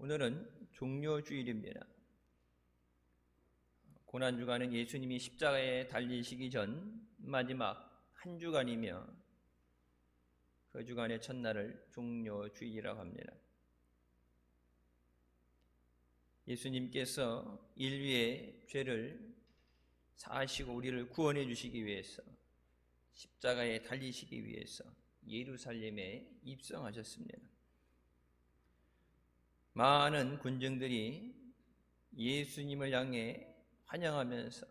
오늘은 종료주일입니다. 고난주간은 예수님이 십자가에 달리시기 전 마지막 한 주간이며 그 주간의 첫날을 종료주일이라고 합니다. 예수님께서 인류의 죄를 사하시고 우리를 구원해 주시기 위해서 십자가에 달리시기 위해서 예루살렘에 입성하셨습니다. 많은 군중들이 예수님을 향해 환영하면서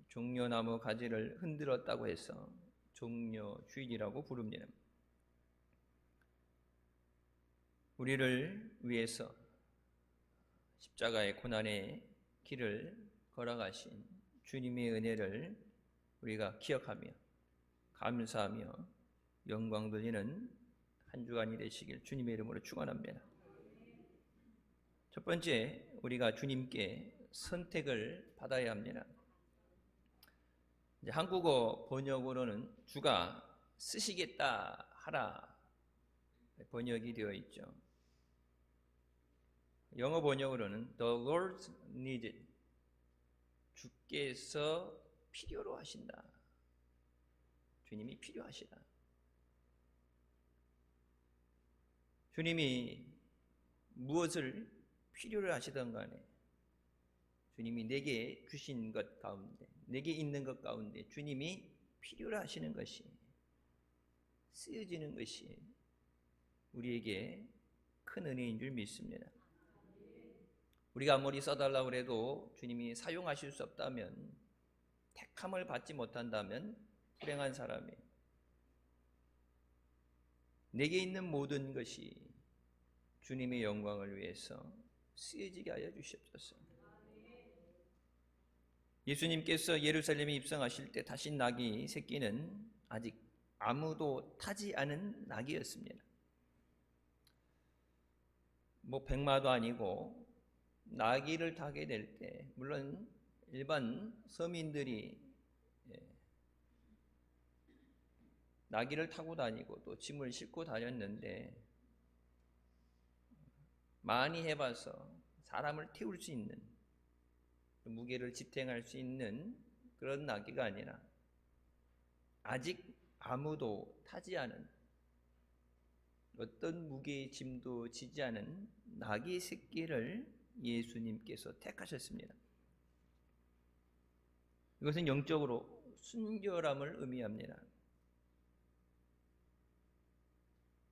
종려나무 가지를 흔들었다고 해서 종려주일이라고 부릅니다. 우리를 위해서 십자가의 고난의 길을 걸어가신 주님의 은혜를 우리가 기억하며 감사하며 영광 돌리는 한 주간이 되시길 주님의 이름으로 축원합니다. 첫 번째, 우리가 주님께 선택을 받아야 합니다. 이제 한국어 번역으로는 주가 쓰시겠다 하라 번역이 되어 있죠. 영어 번역으로는 The Lord needed, 주께서 필요로 하신다. 주님이 필요하시다. 주님이 무엇을 필요로 하시던 간에 주님이 내게 주신 것 가운데, 내게 있는 것 가운데 주님이 필요로 하시는 것이, 쓰여지는 것이 우리에게 큰 은혜인 줄 믿습니다. 우리가 아무리 써달라고 해도 주님이 사용하실 수 없다면, 택함을 받지 못한다면 불행한 사람이, 내게 있는 모든 것이 주님의 영광을 위해서 쓰여지게 하여 주시옵소서. 예수님께서 예루살렘에 입성하실 때 타신 나귀 새끼는 아직 아무도 타지 않은 나귀였습니다. 백마도 아니고 나귀를 타게 될 때, 물론 일반 서민들이 나귀를 타고 다니고 또 짐을 싣고 다녔는데, 많이 해봐서 사람을 태울 수 있는, 무게를 지탱할 수 있는 그런 나귀가 아니라 아직 아무도 타지 않은, 어떤 무게의 짐도 지지 않은 나귀 새끼를 예수님께서 택하셨습니다. 이것은 영적으로 순결함을 의미합니다.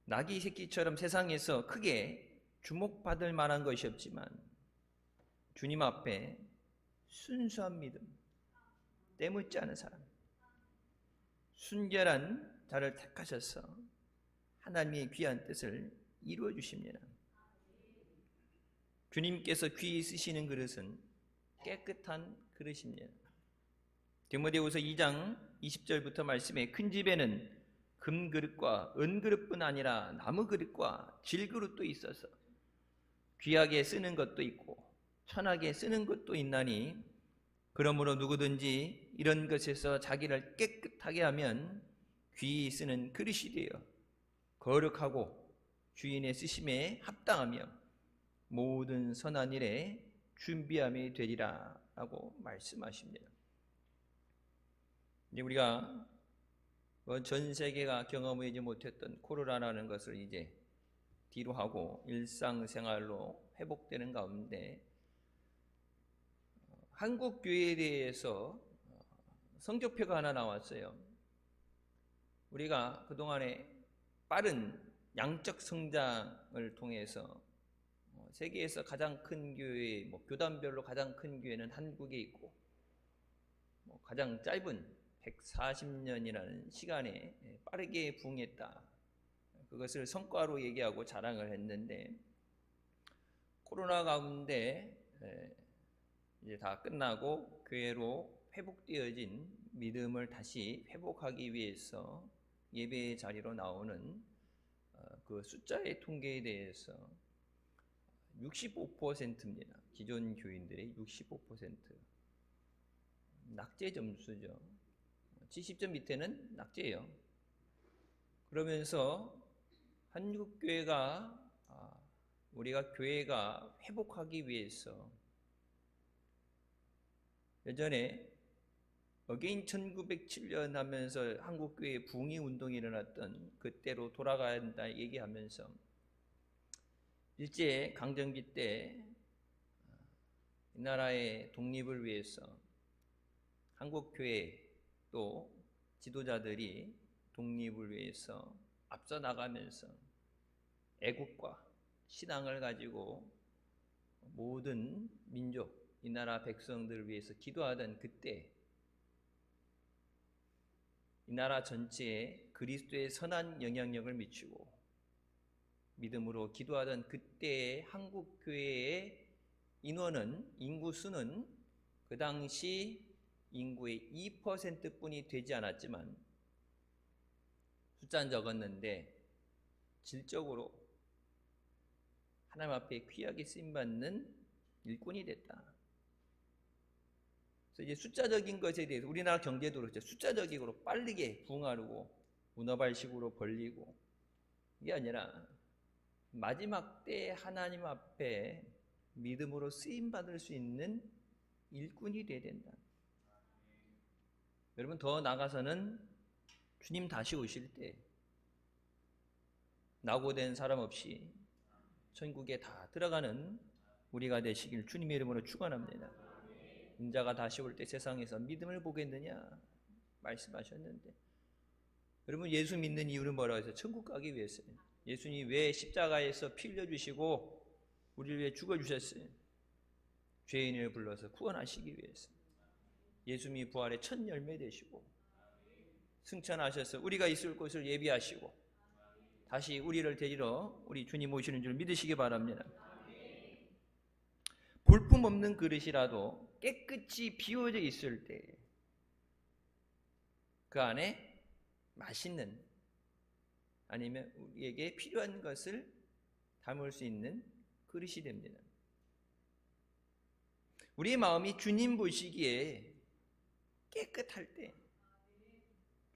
나귀 새끼처럼 세상에서 크게 주목받을 만한 것이 없지만 주님 앞에 순수한 믿음, 때묻지 않은 사람, 순결한 자를 택하셔서 하나님의 귀한 뜻을 이루어 주십니다. 주님께서 귀히 쓰시는 그릇은 깨끗한 그릇입니다. 디모데후서 2장 20절부터 말씀에 큰 집에는 금그릇과 은그릇뿐 아니라 나무그릇과 질그릇도 있어서 귀하게 쓰는 것도 있고 천하게 쓰는 것도 있나니, 그러므로 누구든지 이런 것에서 자기를 깨끗하게 하면 귀히 쓰는 그릇이 되어 거룩하고 주인의 쓰심에 합당하며 모든 선한 일에 준비함이 되리라 라고 말씀하십니다. 이제 우리가 전 세계가 경험하지 못했던 코로나라는 것을 이제 뒤로 하고 일상생활로 회복되는 가운데, 한국 교회에 대해서 성적표가 하나 나왔어요. 우리가 그동안에 빠른 양적 성장을 통해서 세계에서 가장 큰 교회, 교단별로 가장 큰 교회는 한국에 있고, 가장 짧은 140년이라는 시간에 빠르게 부흥했다. 그것을 성과로 얘기하고 자랑을 했는데, 코로나 가운데 이제 다 끝나고 교회로 회복되어진 믿음을 다시 회복하기 위해서 예배의 자리로 나오는 그 숫자의 통계에 대해서 65%입니다. 기존 교인들의 65%. 낙제 점수죠. 70점 밑에는 낙제예요. 그러면서 한국교회가 우리가 교회가 회복하기 위해서 예전에 어게인 1907년 하면서 한국교회 붕이 운동이 일어났던 그때로 돌아가야 한다 얘기하면서 일제 강점기 때 이 나라의 독립을 위해서 한국교회 또 지도자들이 독립을 위해서 앞서 나가면서 애국과 신앙을 가지고 모든 민족, 이 나라 백성들을 위해서 기도하던 그때 이 나라 전체에 그리스도의 선한 영향력을 미치고 믿음으로 기도하던 그때의 한국교회의 인구 수는 그 당시 인구의 2%뿐이 되지 않았지만 숫자는 적었는데 질적으로 하나님 앞에 귀하게 쓰임받는 일꾼이 됐다. 그래서 이제 숫자적인 것에 대해서 우리나라 경제도 그렇죠. 숫자적으로 빠르게 부흥하고 문어발식으로 벌리고 이게 아니라 마지막 때 하나님 앞에 믿음으로 쓰임받을 수 있는 일꾼이 되어야 된다. 여러분 더 나가서는 주님 다시 오실 때 낙오된 사람 없이 천국에 다 들어가는 우리가 되시길 주님의 이름으로 축원합니다. 인자가 다시 올 때 세상에서 믿음을 보겠느냐 말씀하셨는데 여러분 예수 믿는 이유는 뭐라고 해서 천국 가기 위해서요. 예수님이 왜 십자가에서 피 흘려주시고 우리를 위해 죽어주셨어요? 죄인을 불러서 구원하시기 위해서. 예수님이 부활의 첫 열매 되시고 승천하셔서 우리가 있을 곳을 예비하시고 다시 우리를 데리러 우리 주님 오시는 줄 믿으시기 바랍니다. 볼품없는 그릇이라도 깨끗이 비워져 있을 때 그 안에 맛있는 아니면 우리에게 필요한 것을 담을 수 있는 그릇이 됩니다. 우리의 마음이 주님 보시기에 깨끗할 때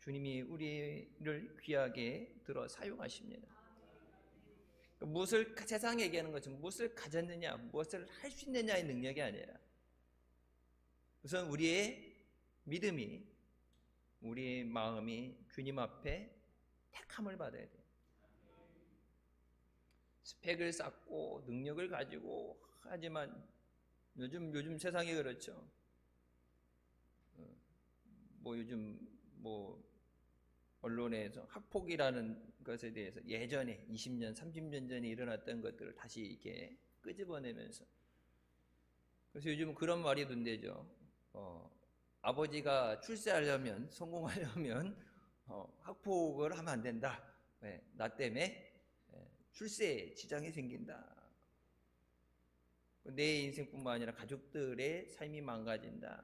주님이 우리를 귀하게 들어 사용하십니다. 무엇을 세상에 얘기하는 것은 무엇을 가졌느냐, 무엇을 할 수 있느냐의 능력이 아니라 우선 우리의 믿음이, 우리의 마음이 주님 앞에 택함을 받아야 돼요. 스펙을 쌓고 능력을 가지고 하지만 요즘 세상이 그렇죠. 요즘 언론에서 학폭이라는 것에 대해서 예전에 20년, 30년 전에 일어났던 것들을 다시 이렇게 끄집어내면서 그래서 요즘 그런 말이 돈대죠. 아버지가 출세하려면 성공하려면 학폭을 하면 안 된다. 나 때문에 출세에 지장이 생긴다. 내 인생뿐만 아니라 가족들의 삶이 망가진다.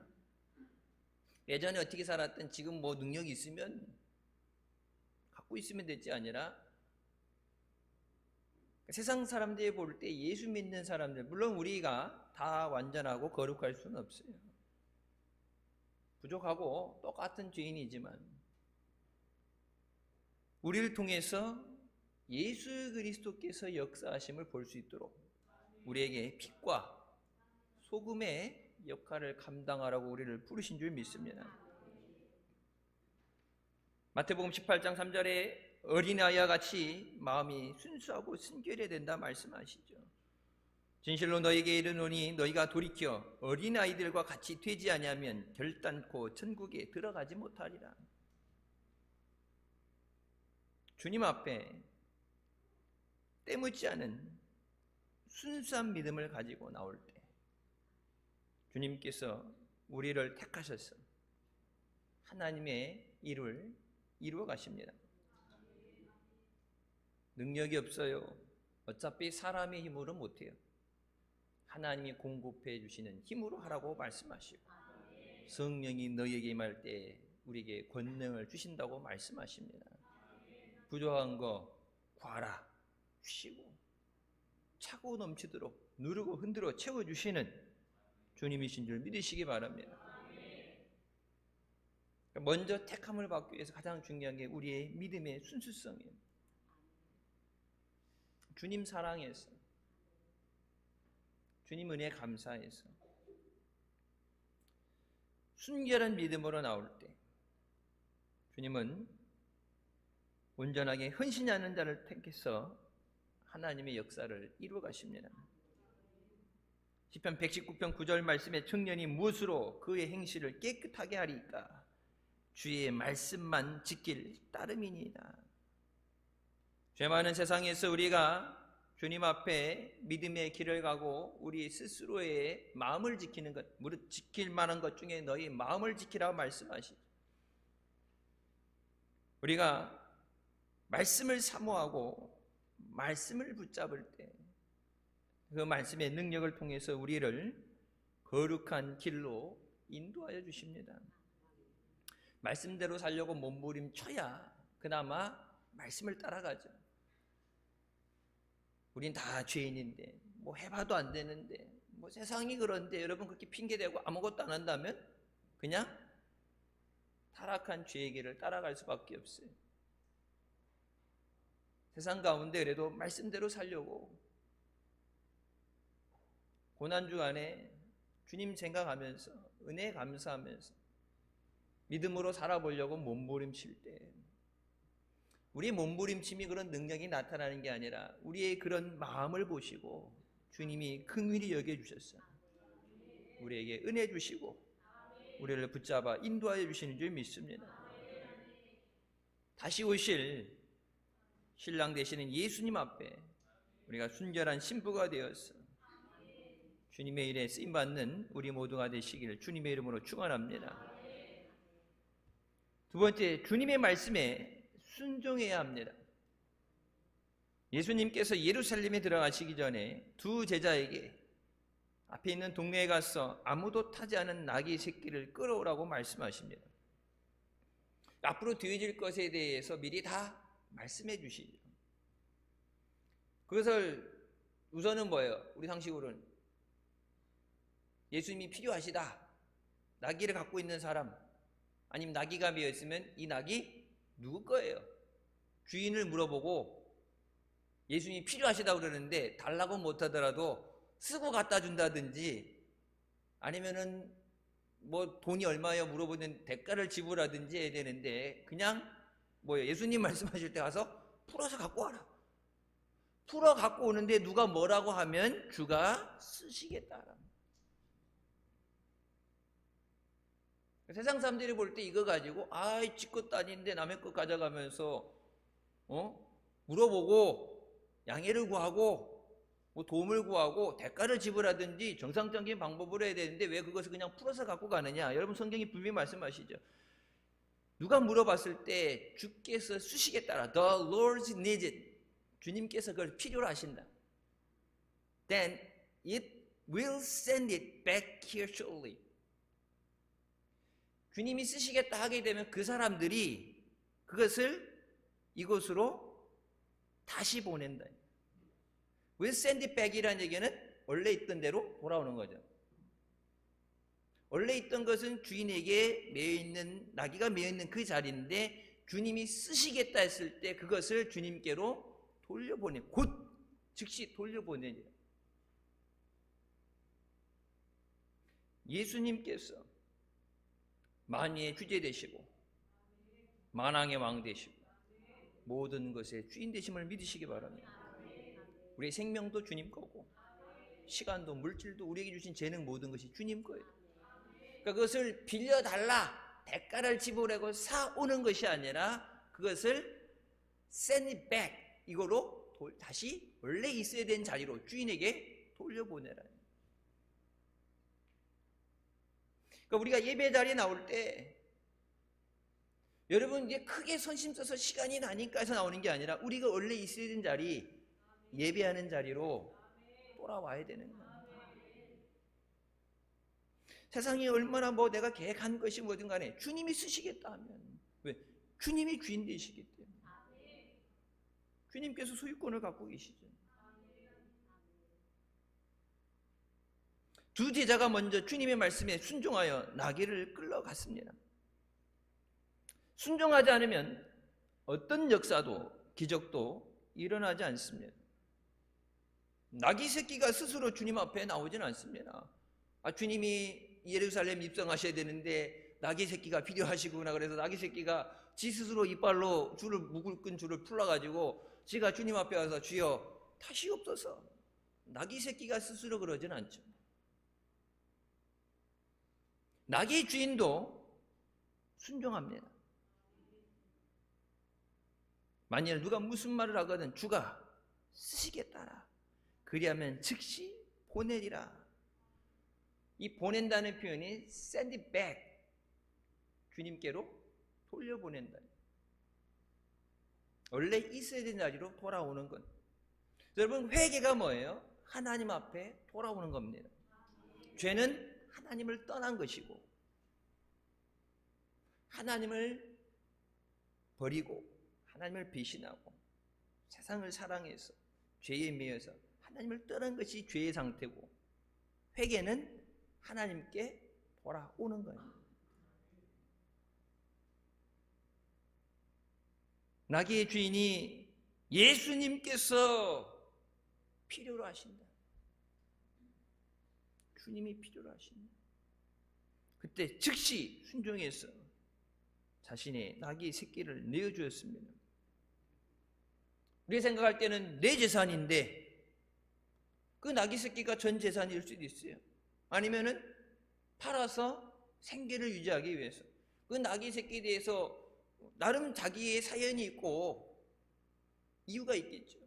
예전에 어떻게 살았든 지금 능력이 있으면 갖고 있으면 됐지 아니라 세상 사람들이 볼 때 예수 믿는 사람들, 물론 우리가 다 완전하고 거룩할 수는 없어요. 부족하고 똑같은 죄인이지만 우리를 통해서 예수 그리스도께서 역사하심을 볼 수 있도록 우리에게 빛과 소금의 역할을 감당하라고 우리를 부르신 줄 믿습니다. 마태복음 18장 3절에 어린아이와 같이 마음이 순수하고 순결해야 된다 말씀하시죠. 진실로 너희에게 이르노니 너희가 돌이켜 어린아이들과 같이 되지 아니하면 결단코 천국에 들어가지 못하리라. 주님 앞에 때묻지 않은 순수한 믿음을 가지고 나올 때 주님께서 우리를 택하셔서 하나님의 일을 이루어 가십니다. 능력이 없어요. 어차피 사람의 힘으로 못해요. 하나님이 공급해 주시는 힘으로 하라고 말씀하시고 성령이 너희에게 임할 때 우리에게 권능을 주신다고 말씀하십니다. 부족한 거 구하라 주시고 차고 넘치도록 누르고 흔들어 채워주시는 주님이신 줄 믿으시기 바랍니다. 먼저 택함을 받기 위해서 가장 중요한 게 우리의 믿음의 순수성이에요. 주님 사랑해서 주님 은혜에 감사해서 순결한 믿음으로 나올 때 주님은 온전하게 헌신하는 자를 택해서 하나님의 역사를 이루어 가십니다. 시편 119편 9절 말씀에 청년이 무엇으로 그의 행실을 깨끗하게 하리까? 주의 말씀만 지킬 따름이니이다. 죄 많은 세상에서 우리가 주님 앞에 믿음의 길을 가고 우리 스스로의 마음을 지키는 것, 무릇 지킬 만한 것 중에 너희 마음을 지키라 말씀하시죠. 우리가 말씀을 사모하고 말씀을 붙잡을 때 그 말씀의 능력을 통해서 우리를 거룩한 길로 인도하여 주십니다. 말씀대로 살려고 몸부림쳐야 그나마 말씀을 따라가죠. 우린 다 죄인인데 뭐 해봐도 안 되는데 뭐 세상이 그런데 여러분 그렇게 핑계대고 아무것도 안 한다면 그냥 타락한 죄의 길을 따라갈 수밖에 없어요. 세상 가운데 그래도 말씀대로 살려고 고난주간에 주님 생각하면서 은혜 감사하면서 믿음으로 살아보려고 몸부림칠 때 우리의 몸부림침이 그런 능력이 나타나는 게 아니라 우리의 그런 마음을 보시고 주님이 긍휼히 여겨주셨어요. 우리에게 은혜 주시고 우리를 붙잡아 인도하여 주시는 줄 믿습니다. 다시 오실 신랑 되시는 예수님 앞에 우리가 순결한 신부가 되어서 주님의 일에 쓰임받는 우리 모두가 되시기를 주님의 이름으로 축원합니다. 두 번째, 주님의 말씀에 순종해야 합니다. 예수님께서 예루살렘에 들어가시기 전에 두 제자에게 앞에 있는 동네에 가서 아무도 타지 않은 나귀 새끼를 끌어오라고 말씀하십니다. 앞으로 되어질 것에 대해서 미리 다 말씀해 주시죠. 그것을 우선은 뭐예요? 우리 상식으로는 예수님이 필요하시다. 나귀를 갖고 있는 사람, 아니면 나귀가 비어 있으면 이 나귀 누구 거예요? 주인을 물어보고 예수님이 필요하시다 그러는데 달라고 못하더라도 쓰고 갖다 준다든지 아니면은 뭐 돈이 얼마예요 물어보는 대가를 지불하든지 해야 되는데 그냥 뭐예요? 예수님 말씀하실 때 가서 풀어서 갖고 와라. 풀어 갖고 오는데 누가 뭐라고 하면 주가 쓰시겠다. 세상 사람들이 볼 때 이거 가지고 아이 지 것도 아닌데 남의 것 가져가면서 물어보고 양해를 구하고 뭐 도움을 구하고 대가를 지불하든지 정상적인 방법으로 해야 되는데 왜 그것을 그냥 풀어서 갖고 가느냐. 여러분 성경이 분명히 말씀하시죠. 누가 물어봤을 때 주께서 쓰시겠다라. The Lord needs it. 주님께서 그걸 필요로 하신다. Then it will send it back here shortly. 주님이 쓰시겠다 하게 되면 그 사람들이 그것을 이곳으로 다시 보낸다. will send it back이라는 얘기는 원래 있던 대로 돌아오는 거죠. 원래 있던 것은 주인에게 매여있는 나귀가 매여있는 그 자리인데 주님이 쓰시겠다 했을 때 그것을 주님께로 돌려보내 곧 즉시 돌려보내죠. 예수님께서 만유의 주제 되시고 만왕의 왕 되시고 모든 것의 주인 되심을 믿으시기 바랍니다. 우리의 생명도 주님 거고 시간도 물질도 우리에게 주신 재능 모든 것이 주님 거예요. 그러니까 그것을 빌려달라 대가를 지불하고 사오는 것이 아니라 그것을 send it back 이거로 다시 원래 있어야 되는 자리로 주인에게 돌려보내라. 그러니까 우리가 예배 자리에 나올 때 여러분 이제 크게 선심 써서 시간이 나니까 해서 나오는 게 아니라 우리가 원래 있어야 되는 자리 예배하는 자리로 돌아와야 되는 거예요. 세상이 얼마나 뭐 내가 계획한 것이 뭐든 간에 주님이 쓰시겠다 하면 왜? 주님이 주인 되시기 때문에 주님께서 소유권을 갖고 계시죠. 두 제자가 먼저 주님의 말씀에 순종하여 나귀를 끌러갔습니다. 순종하지 않으면 어떤 역사도 기적도 일어나지 않습니다. 낙이 새끼가 스스로 주님 앞에 나오지는 않습니다. 주님이 예루살렘 입성하셔야 되는데 낙이 새끼가 필요하시구나 그래서 낙이 새끼가 지 스스로 이빨로 묶을 끈 줄을 풀어가지고 지가 주님 앞에 와서 주여 다시옵소서. 낙이 새끼가 스스로 그러진 않죠. 낙의 주인도 순종합니다. 만일 누가 무슨 말을 하거든 주가 쓰시겠다라 그리하면 즉시 보내리라. 이 보낸다는 표현이 send it back, 주님께로 돌려보낸다. 원래 있어야 되는 자리로 돌아오는 것. 여러분, 회개가 뭐예요? 하나님 앞에 돌아오는 겁니다. 죄는 하나님을 떠난 것이고 하나님을 버리고 하나님을 배신하고 세상을 사랑해서 죄에 매여서 하나님을 떠난 것이 죄의 상태고, 회개는 하나님께 돌아오는 거예요. 낙의 주인이 예수님께서 필요로 하신다. 주님이 필요로 하신다. 그때 즉시 순종해서 자신의 낙의 새끼를 내어주었습니다. 우리가 생각할 때는 내 재산인데 그 낙의 새끼가 전 재산일 수도 있어요. 아니면은 팔아서 생계를 유지하기 위해서 그 낙의 새끼에 대해서 나름 자기의 사연이 있고 이유가 있겠죠.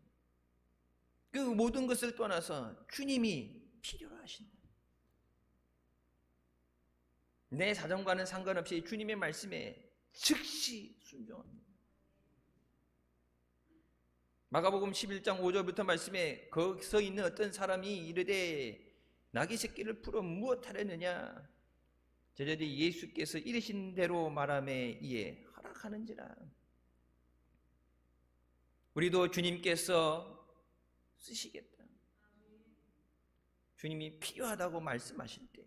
그 모든 것을 떠나서 주님이 필요로 하신다. 내 사정과는 상관없이 주님의 말씀에 즉시 순종합니다. 마가복음 11장 5절부터 말씀에 거기서 있는 어떤 사람이 이르되 낙의 새끼를 풀어 무엇하려느냐, 저절이 예수께서 이르신 대로 말하매 이에 허락하는지라. 우리도 주님께서 쓰시겠다, 주님이 필요하다고 말씀하실 때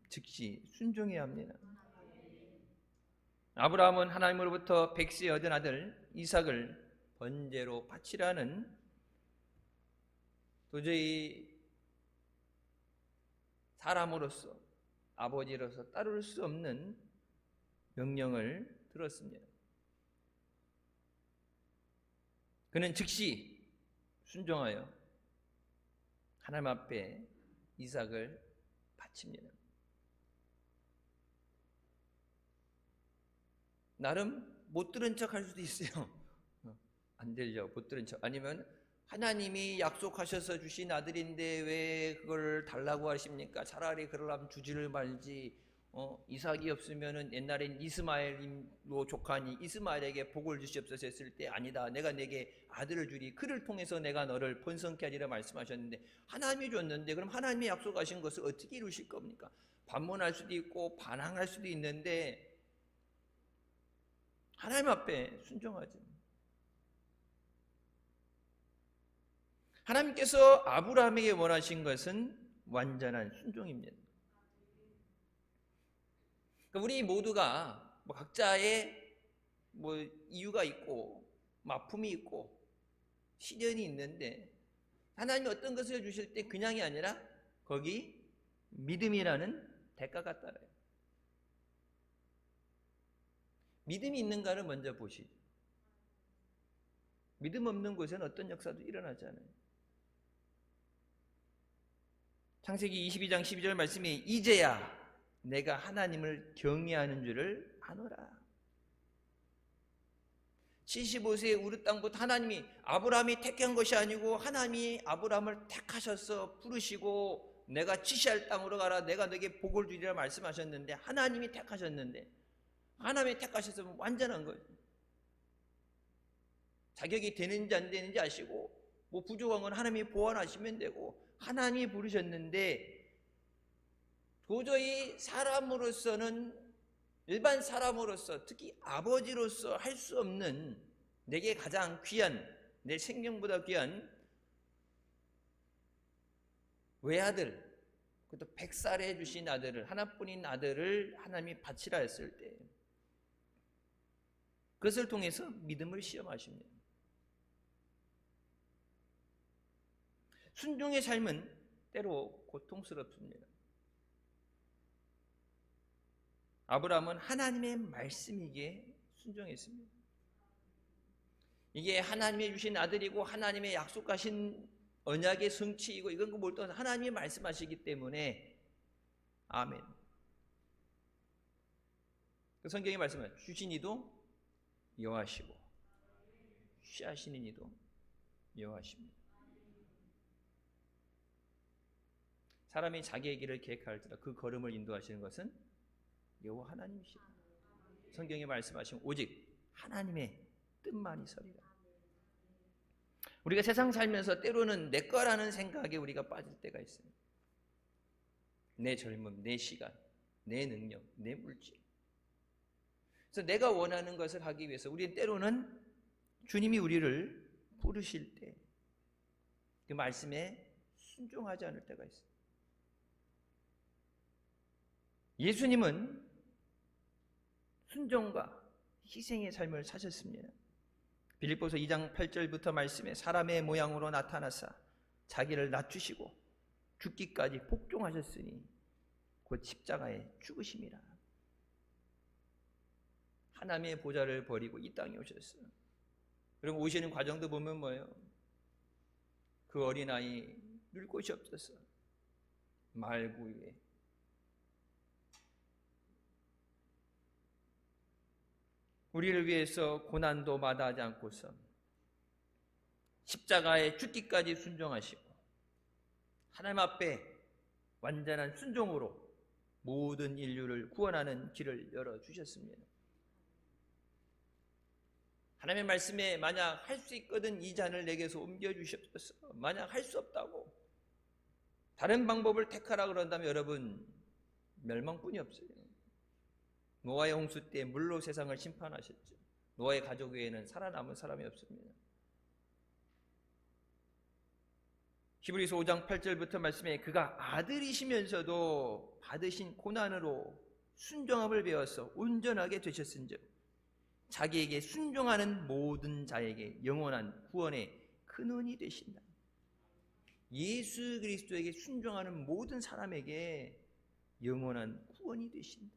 즉시 순종해야 합니다. 아브라함은 하나님으로부터 백세 얻은 아들 이삭을 번제로 바치라는 도저히 사람으로서 아버지로서 따를 수 없는 명령을 들었습니다. 그는 즉시 순종하여 하나님 앞에 이삭을 바칩니다. 나름 못 들은 척 할 수도 있어요. 안 들려, 못 들은 척. 아니면 하나님이 약속하셔서 주신 아들인데 왜 그걸 달라고 하십니까? 차라리 그러려면 주지를 말지. 이삭이 없으면은 옛날엔 이스마엘로 조카니 이스마엘에게 복을 주시옵소서 했을 때 아니다, 내가 내게 아들을 주리, 그를 통해서 내가 너를 번성케 하리라 말씀하셨는데 하나님이 줬는데 그럼 하나님이 약속하신 것을 어떻게 이루실 겁니까? 반문할 수도 있고 반항할 수도 있는데 하나님 앞에 순종하지. 하나님께서 아브라함에게 원하신 것은 완전한 순종입니다. 우리 모두가 각자의 이유가 있고 아픔이 있고 시련이 있는데 하나님이 어떤 것을 주실 때 그냥이 아니라 거기 믿음이라는 대가가 따라요. 믿음이 있는가를 먼저 보시죠. 믿음 없는 곳에는 어떤 역사도 일어나지 않아요. 창세기 22장 12절 말씀이 이제야 내가 하나님을 경외하는 줄을 아노라. 75세의 우르 땅부터 하나님이 아브라함이 택한 것이 아니고 하나님이 아브라함을 택하셔서 부르시고 내가 지시할 땅으로 가라, 내가 너에게 복을 주리라 말씀하셨는데 하나님이 택하셨는데 하나님이 택하셔서 완전한 거예요. 자격이 되는지 안 되는지 아시고 부족한 건 하나님이 보완하시면 되고 하나님이 부르셨는데 도저히 사람으로서는, 일반 사람으로서 특히 아버지로서 할 수 없는 내게 가장 귀한, 내 생명보다 귀한 외아들, 그것도 100살에 주신 아들을, 하나뿐인 아들을 하나님이 바치라 했을 때 그것을 통해서 믿음을 시험하십니다. 순종의 삶은 때로 고통스럽습니다. 아브라함은 하나님의 말씀이기에 순종했습니다. 이게 하나님의 주신 아들이고 하나님의 약속하신 언약의 성취이고 이건 그 몰두한 하나님이 말씀하시기 때문에 아멘. 그 성경에 말씀은 주신 이도 여호와시고 취하시는 이도 여호와십니다. 사람이 자기의 길을 계획할지라 그 걸음을 인도하시는 것은 여호와 하나님이시라. 성경에 말씀하시면 오직 하나님의 뜻만이 서리라. 우리가 세상 살면서 때로는 내 거라는 생각에 우리가 빠질 때가 있어요. 내 젊음, 내 시간, 내 능력, 내 물질. 그래서 내가 원하는 것을 하기 위해서 우리는 때로는 주님이 우리를 부르실 때 그 말씀에 순종하지 않을 때가 있어요. 예수님은 순종과 희생의 삶을 사셨습니다. 빌립보서 2장 8절부터 말씀에 사람의 모양으로 나타나사 자기를 낮추시고 죽기까지 복종하셨으니 곧 십자가에 죽으심이라. 하나님의 보좌를 버리고 이 땅에 오셨어요. 그럼 오시는 과정도 보면 뭐예요? 그 어린아이 눌 곳이 없었어. 말구유에 우리를 위해서 고난도 마다하지 않고서 십자가에 죽기까지 순종하시고 하나님 앞에 완전한 순종으로 모든 인류를 구원하는 길을 열어주셨습니다. 하나님의 말씀에 만약 할 수 있거든 이 잔을 내게서 옮겨주셨어. 만약 할 수 없다고 다른 방법을 택하라 그런다면 여러분 멸망뿐이 없어요. 노아의 홍수 때 물로 세상을 심판하셨죠. 노아의 가족 외에는 살아남은 사람이 없습니다. 히브리서 5장 8절부터 말씀에 그가 아들이시면서도 받으신 고난으로 순종함을 배워서 온전하게 되셨은즉 자기에게 순종하는 모든 자에게 영원한 구원의 근원이 되신다. 예수 그리스도에게 순종하는 모든 사람에게 영원한 구원이 되신다.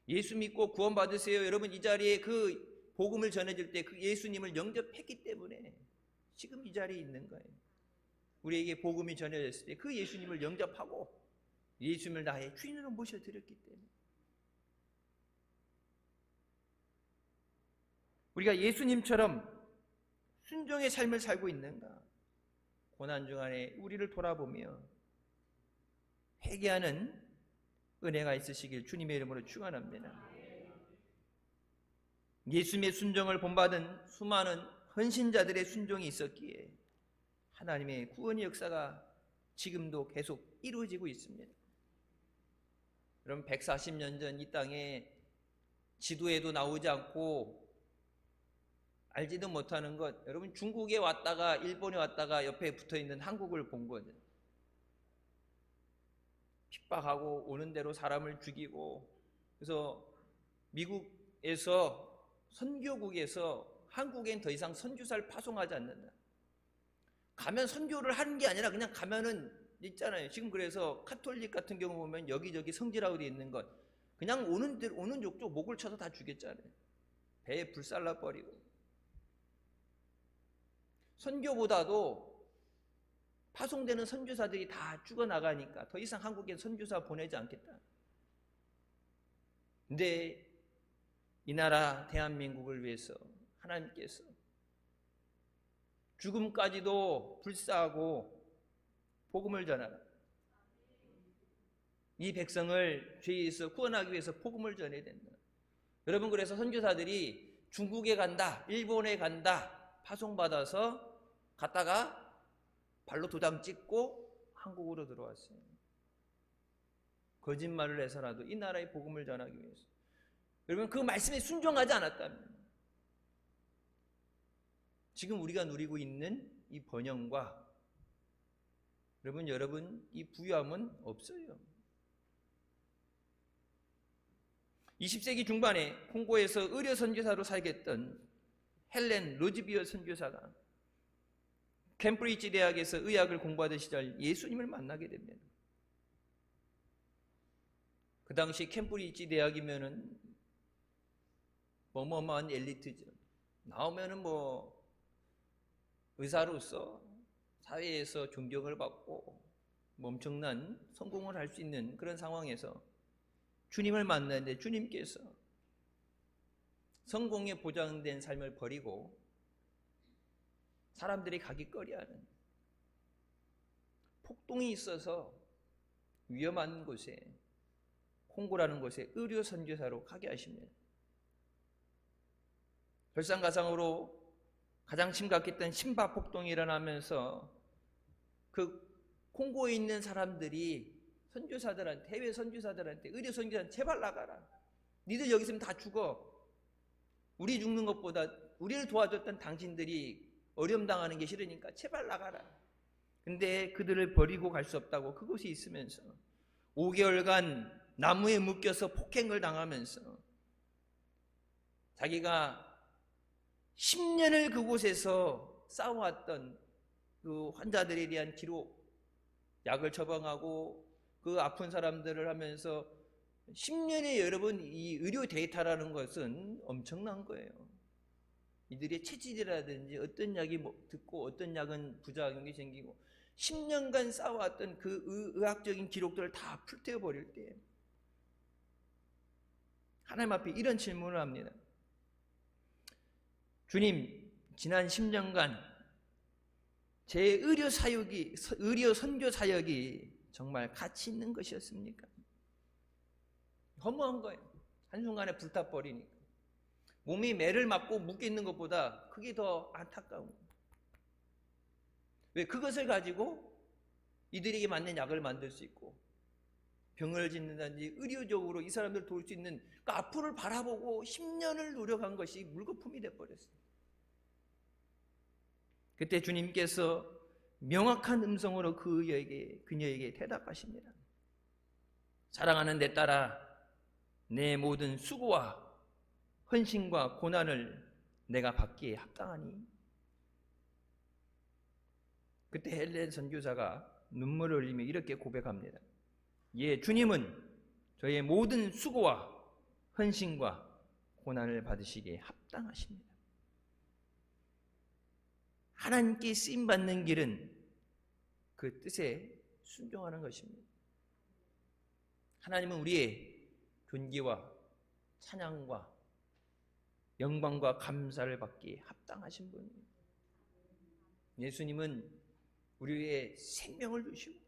예수 믿고 구원 받으세요. 여러분 이 자리에 그 복음을 전해질 때 그 예수님을 영접했기 때문에 지금 이 자리에 있는 거예요. 우리에게 복음이 전해졌을 때 그 예수님을 영접하고 예수님을 나의 주인으로 모셔드렸기 때문에 우리가 예수님처럼 순종의 삶을 살고 있는가? 고난 중간에 우리를 돌아보며 회개하는 은혜가 있으시길 주님의 이름으로 축원합니다. 예수님의 순종을 본받은 수많은 헌신자들의 순종이 있었기에 하나님의 구원의 역사가 지금도 계속 이루어지고 있습니다. 여러분 140년 전 이 땅에 지도에도 나오지 않고 알지도 못하는 것, 여러분 중국에 왔다가 일본에 왔다가 옆에 붙어있는 한국을 본 거죠. 핍박하고 오는 대로 사람을 죽이고, 그래서 미국에서 선교국에서 한국엔 더 이상 선교사를 파송하지 않는다. 가면 선교를 하는 게 아니라 그냥 가면은 있잖아요. 지금 그래서 카톨릭 같은 경우 보면 여기저기 성지라고 되어 있는 것 그냥 오는 족족 목을 쳐서 다 죽였잖아요. 배에 불살라 버리고. 선교보다도 파송되는 선교사들이 다 죽어나가니까 더 이상 한국에 선교사 보내지 않겠다. 근데 이 나라 대한민국을 위해서 하나님께서 죽음까지도 불사하고 복음을 전하라. 이 백성을 죄에서 구원하기 위해서 복음을 전해야 된다. 여러분 그래서 선교사들이 중국에 간다, 일본에 간다, 파송받아서 갔다가 발로 도장 찍고 한국으로 들어왔어요. 거짓말을 해서라도 이 나라의 복음을 전하기 위해서. 여러분 그 말씀에 순종하지 않았다면 지금 우리가 누리고 있는 이 번영과 여러분 이 부유함은 없어요. 20세기 중반에 콩고에서 의료 선교사로 살겠던 헬렌 로즈비어 선교사가 캠브리지 대학에서 의학을 공부하던 시절 예수님을 만나게 됩니다. 그 당시 캠브리지 대학이면은 어마어마한 엘리트죠. 나오면은 뭐 의사로서 사회에서 존경을 받고 엄청난 성공을 할 수 있는 그런 상황에서 주님을 만나는데 주님께서 성공에 보장된 삶을 버리고 사람들이 가기 꺼려하는 폭동이 있어서 위험한 곳에, 콩고라는 곳에 의료 선교사로 가게 하십니다. 설상가상으로 가장 심각했던 신바 폭동이 일어나면서 그 콩고에 있는 사람들이 선교사들한테, 해외 선교사들한테, 의료 선교사한테 제발 나가라. 니들 여기 있으면 다 죽어. 우리 죽는 것보다 우리를 도와줬던 당신들이 어려움 당하는 게 싫으니까 제발 나가라. 근데 그들을 버리고 갈 수 없다고 그곳에 있으면서 5개월간 나무에 묶여서 폭행을 당하면서 자기가 10년을 그곳에서 싸워왔던 그 환자들에 대한 기록, 약을 처방하고 그 아픈 사람들을 하면서 10년에 여러분, 이 의료 데이터라는 것은 엄청난 거예요. 이들의 체질이라든지 어떤 약이 듣고 어떤 약은 부작용이 생기고 10년간 쌓아왔던 그 의학적인 기록들을 다 풀떼어버릴 때 하나님 앞에 이런 질문을 합니다. 주님, 지난 10년간 제 의료 선교 사역이 정말 가치 있는 것이었습니까? 허무한 거예요. 한순간에 불타버리니까. 몸이 매를 맞고 묶여있는 것보다 그게 더 안타까운 거예요. 왜? 그것을 가지고 이들에게 맞는 약을 만들 수 있고 병을 짓는다든지 의료적으로 이 사람들을 도울 수 있는 그 앞으로를 바라보고 10년을 노력한 것이 물거품이 돼버렸어요. 그때 주님께서 명확한 음성으로 그녀에게 대답하십니다. 사랑하는 내 딸아, 내 모든 수고와 헌신과 고난을 내가 받기에 합당하니. 그때 헬렌 선교사가 눈물을 흘리며 이렇게 고백합니다. 예, 주님은 저의 모든 수고와 헌신과 고난을 받으시기에 합당하십니다. 하나님께 쓰임받는 길은 그 뜻에 순종하는 것입니다. 하나님은 우리의 존귀와 찬양과 영광과 감사를 받기에 합당하신 분입니다. 예수님은 우리 위해 생명을 주시고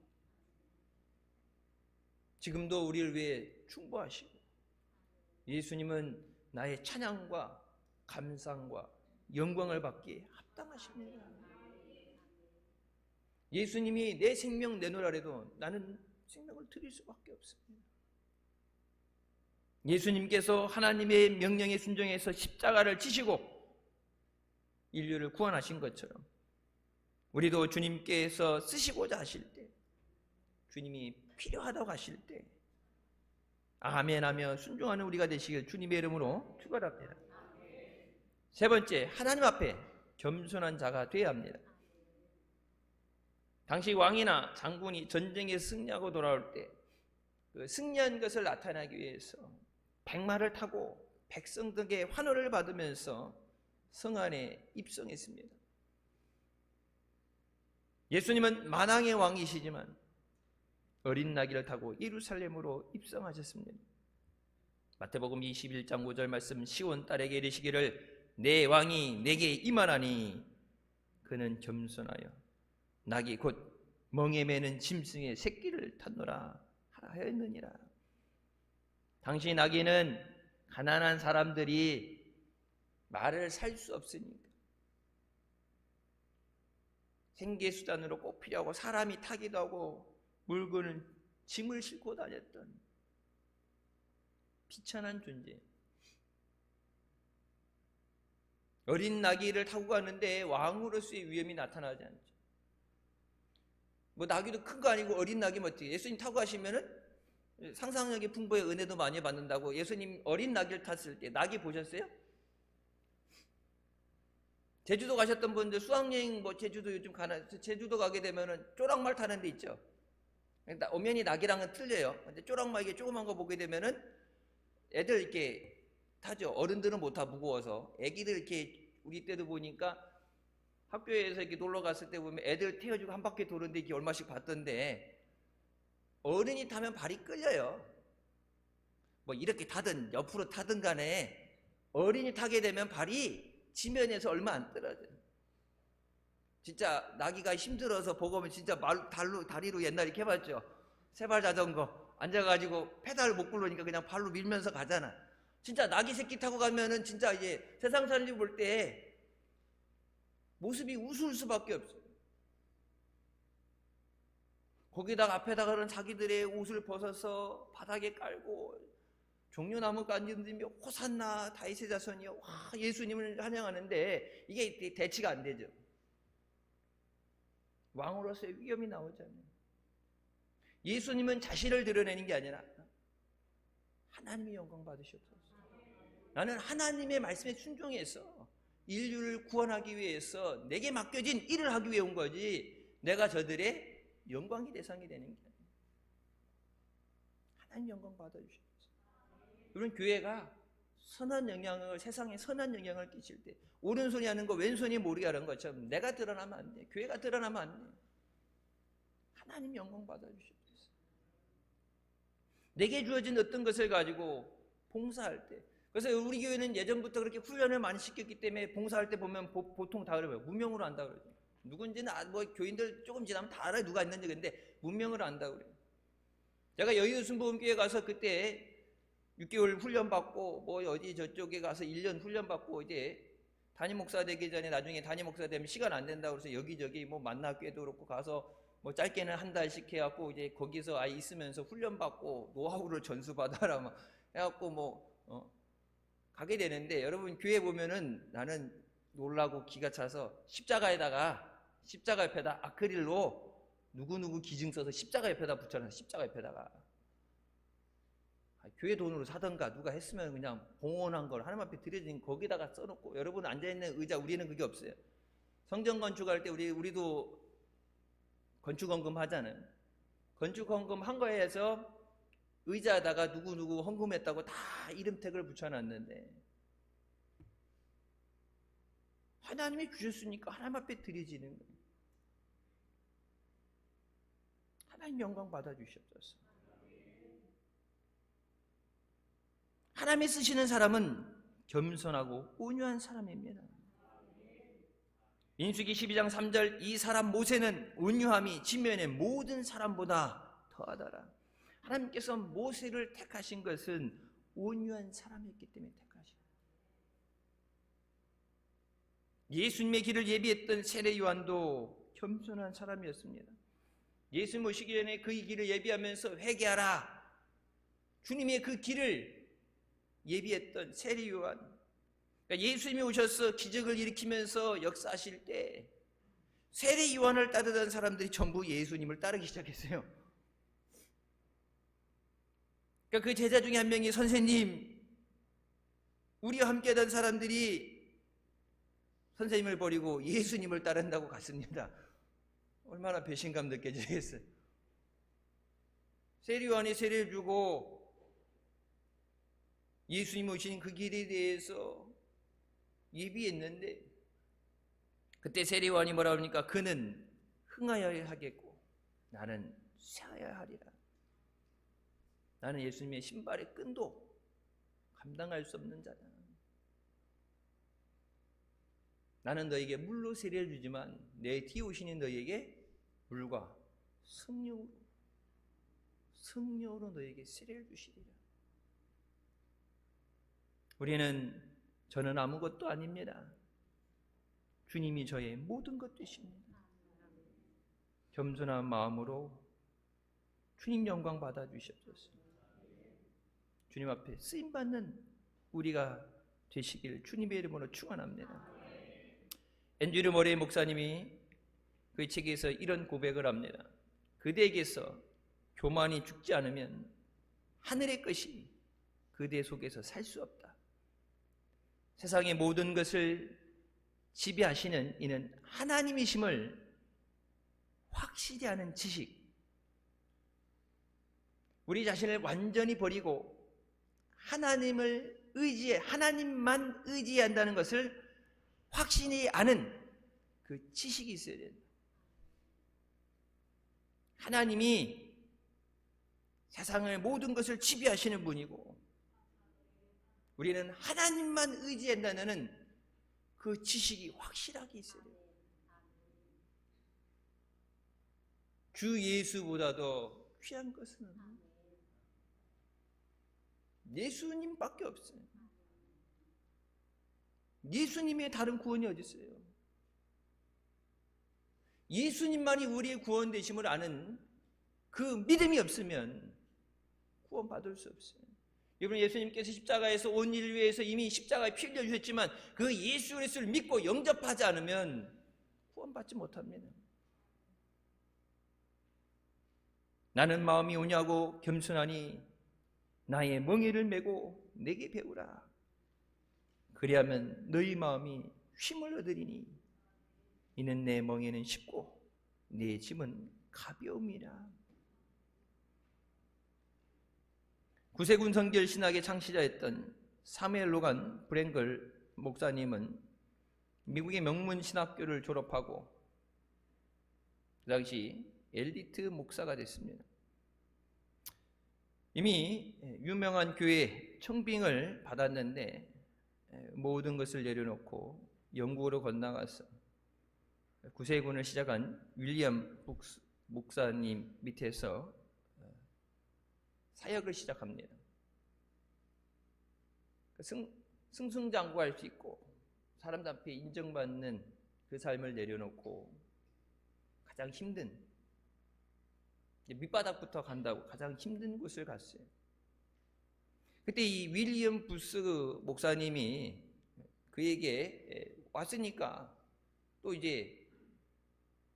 지금도 우리를 위해 충고하시고 예수님은 나의 찬양과 감상과 영광을 받기에 합당하십니다. 예수님이 내 생명 내놓으라 해도 나는 생명을 드릴 수밖에 없습니다. 예수님께서 하나님의 명령에 순종해서 십자가를 지시고 인류를 구원하신 것처럼 우리도 주님께서 쓰시고자 하실 때, 주님이 필요하다고 하실 때 아멘하며 순종하는 우리가 되시길 주님의 이름으로 축원합니다. 세 번째, 하나님 앞에 겸손한 자가 되어야 합니다. 당시 왕이나 장군이 전쟁에 승리하고 돌아올 때 그 승리한 것을 나타내기 위해서 백마를 타고 백성들에게 환호를 받으면서 성 안에 입성했습니다. 예수님은 만왕의 왕이시지만 어린 나귀를 타고 예루살렘으로 입성하셨습니다. 마태복음 21장 5절 말씀, 시온 딸에게 이르시기를 내 왕이 내게 임하나니 그는 겸손하여 나귀 곧 멍에 매는 짐승의 새끼를 탔노라 하였느니라. 당시 나귀는 가난한 사람들이 말을 살 수 없으니까 생계수단으로 꼭 필요하고 사람이 타기도 하고 물건을 짐을 싣고 다녔던 비천한 존재. 어린 나귀를 타고 가는데 왕으로서의 위험이 나타나지 않죠. 뭐 나귀도 큰 거 아니고 어린 나귀면 어떻게? 예수님 타고 가시면은 상상력의 풍부의 은혜도 많이 받는다고 예수님 어린 나귀를 탔을 때 나귀 보셨어요? 제주도 가셨던 분들 수학여행 뭐 제주도 요즘 가나 제주도 가게 되면은 쪼락말 타는 데 있죠. 엄연히 낙이랑은 틀려요. 근데 쪼락말 이게 조그만 거 보게 되면은 애들 이렇게 타죠. 어른들은 못 타 무거워서. 애기들 이렇게 우리 때도 보니까 학교에서 이렇게 놀러 갔을 때 보면 애들 태워주고 한 바퀴 도는데 이게 얼마씩 받던데 어른이 타면 발이 끌려요. 뭐 이렇게 타든 옆으로 타든 간에 어린이 타게 되면 발이 지면에서 얼마 안 떨어져요. 진짜 나기가 힘들어서 보고 오면 진짜 다리로 옛날에 이렇게 해봤죠. 세발 자전거 앉아가지고 페달 못 굴르니까 그냥 발로 밀면서 가잖아. 진짜 나기 새끼 타고 가면은 진짜 이제 세상 사람들이 볼 때 모습이 우스울 수밖에 없어요. 거기다가 앞에다가는 자기들의 옷을 벗어서 바닥에 깔고 종려나무 깐지들며 호산나 다윗의 자손이여 와 예수님을 찬양하는데 이게 대치가 안 되죠. 왕으로서의 위엄이 나오잖아요. 예수님은 자신을 드러내는 게 아니라 하나님의 영광 받으셨어요. 나는 하나님의 말씀에 순종해서 인류를 구원하기 위해서 내게 맡겨진 일을 하기 위해 온 거지 내가 저들의 영광의 대상이 되는 게 아니에요. 하나님 영광 받아주셨어요. 여러분 교회가 선한 영향을 세상에 선한 영향을 끼칠 때 오른손이 하는 거 왼손이 모르게 하는 것처럼 내가 드러나면 안 돼. 교회가 드러나면 안 돼. 하나님 영광 받아주셨어요. 내게 주어진 어떤 것을 가지고 봉사할 때 그래서 우리 교회는 예전부터 그렇게 훈련을 많이 시켰기 때문에 봉사할 때 보면 보통 다 그래요. 문명으로 한다 그러죠. 누군지는 뭐 교인들 조금 지나면 다 알아요. 누가 있는지. 근데 문명을 안다 그래요. 제가 여의도순복음교회 가서 그때 6개월 훈련받고 뭐 어디 저쪽에 가서 1년 훈련받고 이제 담임 목사 되기 전에 나중에 담임 목사 되면 시간 안 된다고 해서 여기저기 뭐 만나교회도 그렇고 가서 뭐 짧게는 한 달씩 해갖고 이제 거기서 아예 있으면서 훈련받고 노하우를 전수받아라 막 해갖고 뭐 가게 되는데 여러분 교회 보면은 나는 놀라고 기가 차서 십자가 옆에다 아크릴로 누구누구 기증 써서 십자가 옆에다 붙여놔. 십자가 옆에다가 교회 돈으로 사던가 누가 했으면 그냥 봉헌한 걸 하나님 앞에 드려진 거기다가 써놓고 여러분 앉아있는 의자 우리는 그게 없어요. 성전 건축할 때 우리도 건축헌금 하잖아요. 건축헌금 한 거에서 의자에다가 누구누구 헌금했다고 다 이름택을 붙여놨는데 하나님이 주셨으니까 하나님 앞에 드려지는 거예요. 하나님 영광 받아주셨어요. 하나님이 쓰시는 사람은 겸손하고 온유한 사람입니다. 민수기 12장 3절 이 사람 모세는 온유함이 지면의 모든 사람보다 더하더라. 하나님께서 모세를 택하신 것은 온유한 사람이었기 때문에 택하신 거예요. 예수님의 길을 예비했던 세례 요한도 겸손한 사람이었습니다. 예수님 오시기 전에 그 길을 예비하면서 회개하라. 주님의 그 길을 예비했던 세례 요한. 그러니까 예수님이 오셔서 기적을 일으키면서 역사하실 때 세례 요한을 따르던 사람들이 전부 예수님을 따르기 시작했어요. 그러니까 그 제자 중에 한 명이 선생님, 우리와 함께하던 사람들이 선생님을 버리고 예수님을 따른다고 갔습니다. 얼마나 배신감 느껴지겠어요. 세례 요한이 세례를 주고 예수님 오신 그 길에 대해서 예비했는데 그때 세례 요한이 뭐라 합니까? 그는 흥하여야 하겠고 나는 쇠하여야 하리라. 나는 예수님의 신발의 끈도 감당할 수 없는 자다. 나는 너에게 물로 세례를 주지만 내 뒤에 오시는 너에게 물과 성령으로 너에게 세례를 주시리라. 저는 아무것도 아닙니다. 주님이 저의 모든 것 되십니다. 겸손한 마음으로 주님 영광 받아주시옵소서. 주님 앞에 쓰임받는 우리가 되시길 주님의 이름으로 축원합니다. 앤드류 머레이 목사님이 그 책에서 이런 고백을 합니다. 그대에게서 교만이 죽지 않으면 하늘의 것이 그대 속에서 살 수 없다. 세상의 모든 것을 지배하시는 이는 하나님이심을 확실히 아는 지식, 우리 자신을 완전히 버리고 하나님을 하나님만 의지한다는 것을 확신이 아는 그 지식이 있어야 된다. 하나님이 세상의 모든 것을 지배하시는 분이고 우리는 하나님만 의지한다는 그 지식이 확실하게 있어야 돼요. 주 예수보다도 귀한 것은 예수님밖에 없어요. 예수님의 다른 구원이 어디 있어요? 예수님만이 우리의 구원 되심을 아는 그 믿음이 없으면 구원 받을 수 없어요. 여러분, 예수님께서 십자가에서 온 인류에서 이미 십자가에 피 흘려 주셨지만 그 예수 그리스도를 믿고 영접하지 않으면 구원 받지 못합니다. 나는 마음이 온유하고 겸손하니 나의 멍에를 메고 내게 배우라. 그리하면 너희 마음이 쉼을 얻으리니 이는 내 멍에는 쉽고 내 짐은 가벼움이라. 구세군 성결 신학의 창시자였던 사무엘 로간 브랭글 목사님은 미국의 명문 신학교를 졸업하고 그 당시 엘리트 목사가 됐습니다. 이미 유명한 교회 청빙을 받았는데 모든 것을 내려놓고 영국으로 건너가서 구세군을 시작한 윌리엄 북스 목사님 밑에서 사역을 시작합니다. 승승장구할 수 있고 사람들 앞에 인정받는 그 삶을 내려놓고 가장 힘든 밑바닥부터 간다고 가장 힘든 곳을 갔어요. 그때 이 윌리엄 부스 목사님이 그에게 왔으니까 또 이제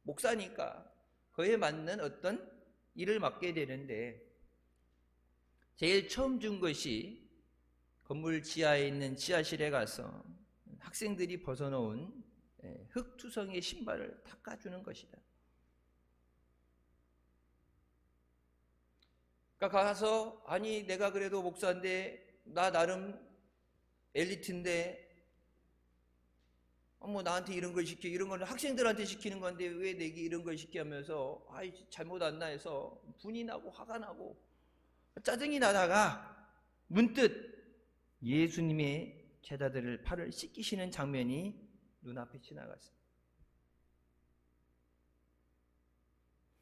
목사니까 그에 맞는 어떤 일을 맡게 되는데 제일 처음 준 것이 건물 지하에 있는 지하실에 가서 학생들이 벗어놓은 흙투성이의 신발을 닦아주는 것이다. 그러니까 가서 아니 내가 그래도 목사인데 나 나름 엘리트인데 뭐 나한테 이런 걸 시켜, 이런 건 학생들한테 시키는 건데 왜 내게 이런 걸 시켜 하면서 아이 잘못 안나 해서 분이 나고 화가 나고 짜증이 나다가 문득 예수님의 제자들을 팔을 씻기시는 장면이 눈앞에 지나갔어요.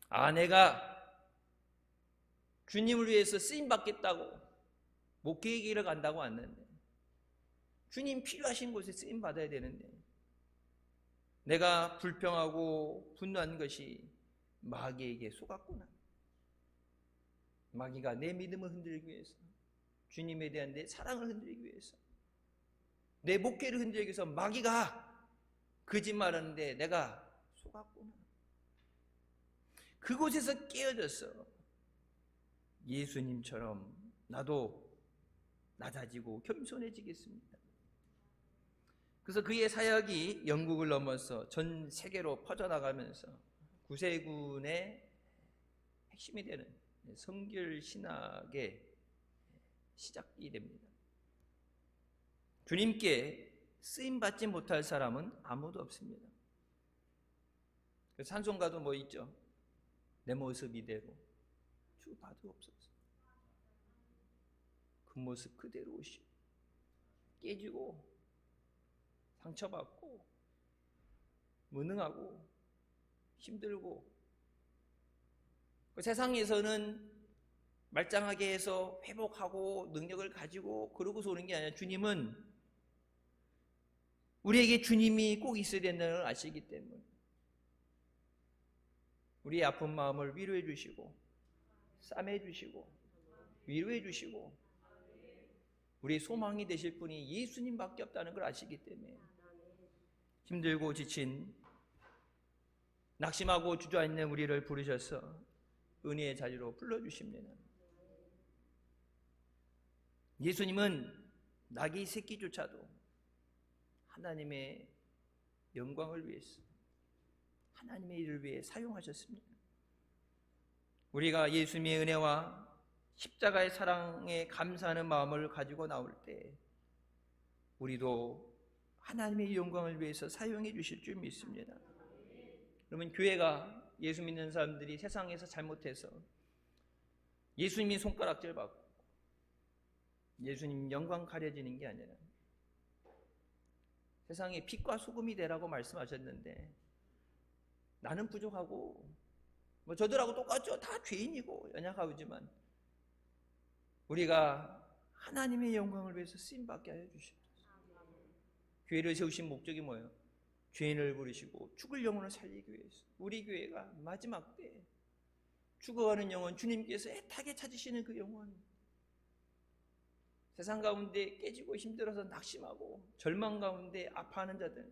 아, 내가 주님을 위해서 쓰임받겠다고 목회의 길을 간다고 왔는데 주님 필요하신 곳에 쓰임받아야 되는데 내가 불평하고 분노한 것이 마귀에게 속았구나. 마귀가 내 믿음을 흔들기 위해서, 주님에 대한 내 사랑을 흔들기 위해서, 내 목회를 흔들기 위해서 마귀가 거짓말하는데 내가 속았구나. 그곳에서 깨어졌어. 예수님처럼 나도 낮아지고 겸손해지겠습니다. 그래서 그의 사역이 영국을 넘어서 전 세계로 퍼져나가면서 구세군의 핵심이 되는 성결 신학의 시작이 됩니다. 주님께 쓰임받지 못할 사람은 아무도 없습니다. 찬송가도 뭐 있죠? 내 모습 이대로 주 받으옵소서. 그 모습 그대로 오시오. 깨지고 상처받고 무능하고 힘들고 세상에서는 말짱하게 해서 회복하고 능력을 가지고 그러고서 오는 게 아니라 주님은 우리에게 주님이 꼭 있어야 된다는 걸 아시기 때문에 우리의 아픈 마음을 위로해 주시고 싸매 주시고 위로해 주시고 우리의 소망이 되실 분이 예수님밖에 없다는 걸 아시기 때문에 힘들고 지친 낙심하고 주저앉는 우리를 부르셔서 은혜의 자리로 불러주십니다. 예수님은 나귀 새끼조차도 하나님의 영광을 위해서, 하나님의 일을 위해 사용하셨습니다. 우리가 예수님의 은혜와 십자가의 사랑에 감사하는 마음을 가지고 나올 때 우리도 하나님의 영광을 위해서 사용해 주실 줄 믿습니다. 그러면 교회가 예수 믿는 사람들이 세상에서 잘못해서 예수님이 손가락질 받고 예수님 영광 가려지는 게 아니라 세상에 빛과 소금이 되라고 말씀하셨는데 나는 부족하고 저들하고 똑같죠. 다 죄인이고 연약하지만 우리가 하나님의 영광을 위해서 쓰임받게 하여 주십시오. 교회를 세우신 목적이 뭐예요? 죄인을 부르시고 죽을 영혼을 살리기 위해서. 우리 교회가 마지막 때 죽어가는 영혼, 주님께서 애타게 찾으시는 그 영혼, 세상 가운데 깨지고 힘들어서 낙심하고 절망 가운데 아파하는 자들,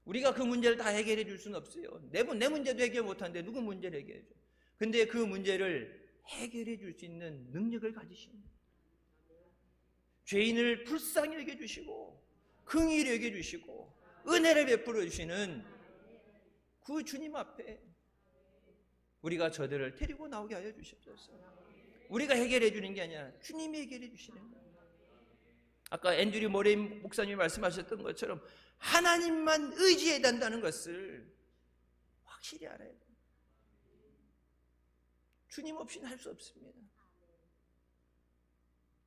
우리가 그 문제를 다 해결해 줄 수는 없어요. 내 문제도 해결 못하는데 누구 문제를 해결해 줘요? 근데 그 문제를 해결해 줄 수 있는 능력을 가지신, 죄인을 불쌍히 여겨주시고 긍휼히 여겨주시고 은혜를 베풀어 주시는 그 주님 앞에 우리가 저들을 데리고 나오게 하여 주십소서. 우리가 해결해 주는 게 아니라 주님이 해결해 주시는 거예요. 아까 앤드류 모레이 목사님이 말씀하셨던 것처럼 하나님만 의지해야 된다는 것을 확실히 알아야 돼요. 주님 없이는 할 수 없습니다.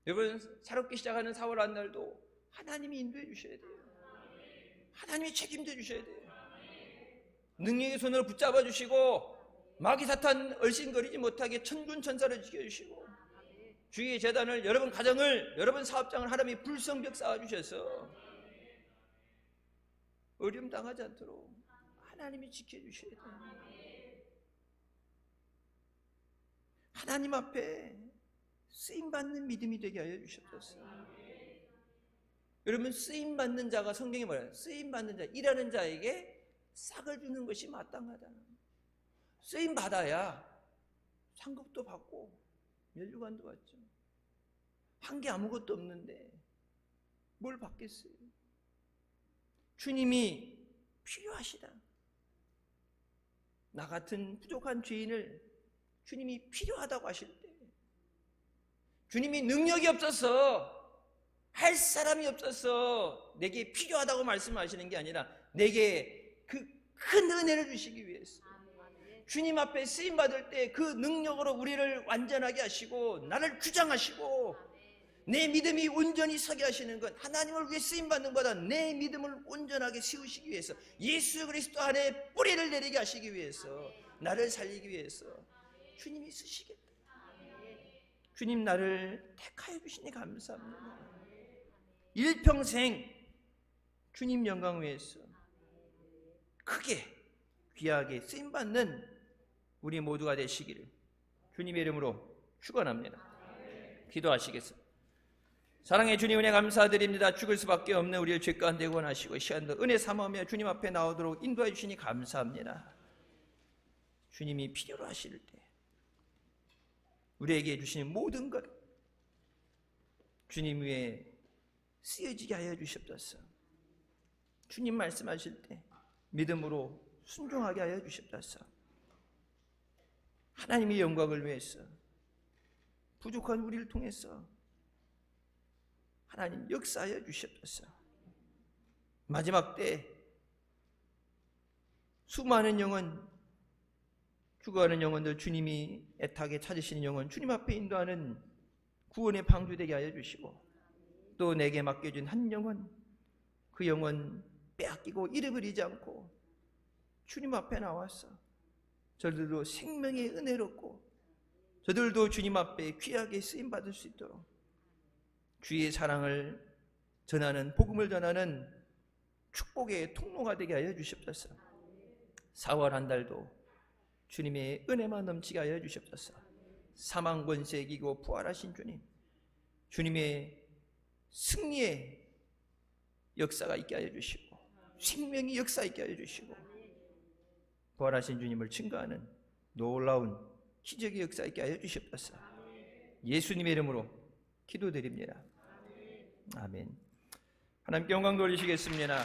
여러분, 새롭게 시작하는 4월 한 날도 하나님이 인도해 주셔야 돼요. 하나님이 책임져 주셔야 돼요. 능력의 손으로 붙잡아 주시고 마귀 사탄 얼씬거리지 못하게 천군 천사를 지켜주시고 주의 재단을, 여러분 가정을, 여러분 사업장을 하나님이 불성벽 쌓아주셔서 어려움 당하지 않도록 하나님이 지켜주셔야 돼요. 하나님 앞에 쓰임받는 믿음이 되게 하여 주셨소서. 여러분, 쓰임받는 자가 성경에 뭐예요? 쓰임받는 자, 일하는 자에게 싹을 주는 것이 마땅하다. 쓰임받아야 상급도 받고 면류관도 받죠. 한 게 아무것도 없는데 뭘 받겠어요? 주님이 필요하시다. 나 같은 부족한 죄인을 주님이 필요하다고 하실 때, 주님이 능력이 없어서 할 사람이 없어서 내게 필요하다고 말씀하시는 게 아니라 내게 그 큰 은혜를 주시기 위해서, 주님 앞에 쓰임받을 때 그 능력으로 우리를 완전하게 하시고 나를 주장하시고 내 믿음이 온전히 서게 하시는 것, 하나님을 위해 쓰임받는 것보다 내 믿음을 온전하게 세우시기 위해서, 예수 그리스도 안에 뿌리를 내리게 하시기 위해서, 나를 살리기 위해서 주님이 쓰시겠다. 주님 나를 택하여 주시니 감사합니다. 일평생 주님 영광 위해서 크게 귀하게 쓰임받는 우리 모두가 되시기를 주님의 이름으로 축원합니다. 기도하시겠습니다. 사랑의 주님, 은혜 감사드립니다. 죽을 수밖에 없는 우리를 죄 가운데 원하시고 시간도 은혜 삼으며 주님 앞에 나오도록 인도해 주시니 감사합니다. 주님이 필요로 하실 때 우리에게 주시는 모든 것 주님 위에 쓰여지게 하여 주시옵소서. 주님 말씀하실 때 믿음으로 순종하게 하여 주시옵소서. 하나님의 영광을 위해서 부족한 우리를 통해서 하나님 역사하여 주시옵소서. 마지막 때 수많은 영혼, 죽어가는 영혼들 주님이 애타게 찾으시는 영혼, 주님 앞에 인도하는 구원의 방주되게 하여 주시고, 또 내게 맡겨준 한 영혼, 그 영혼 빼앗기고 잃어버리지 않고 주님 앞에 나와서 저들도 생명의 은혜롭고 저들도 주님 앞에 귀하게 쓰임받을 수 있도록 주의 사랑을 전하는, 복음을 전하는 축복의 통로가 되게 하여 주시옵소서. 4월 한 달도 주님의 은혜만 넘치게 하여 주시옵소서. 사망 권세 이기고 부활하신 주님, 주님의 승리의 역사가 있게 하여 주시고 생명의 역사 있게 하여 주시고 부활하신 주님을 증거하는 놀라운 기적의 역사 있게 하여 주시옵소서. 예수님의 이름으로 기도드립니다. 아멘. 하나님께 영광 돌리시겠습니다.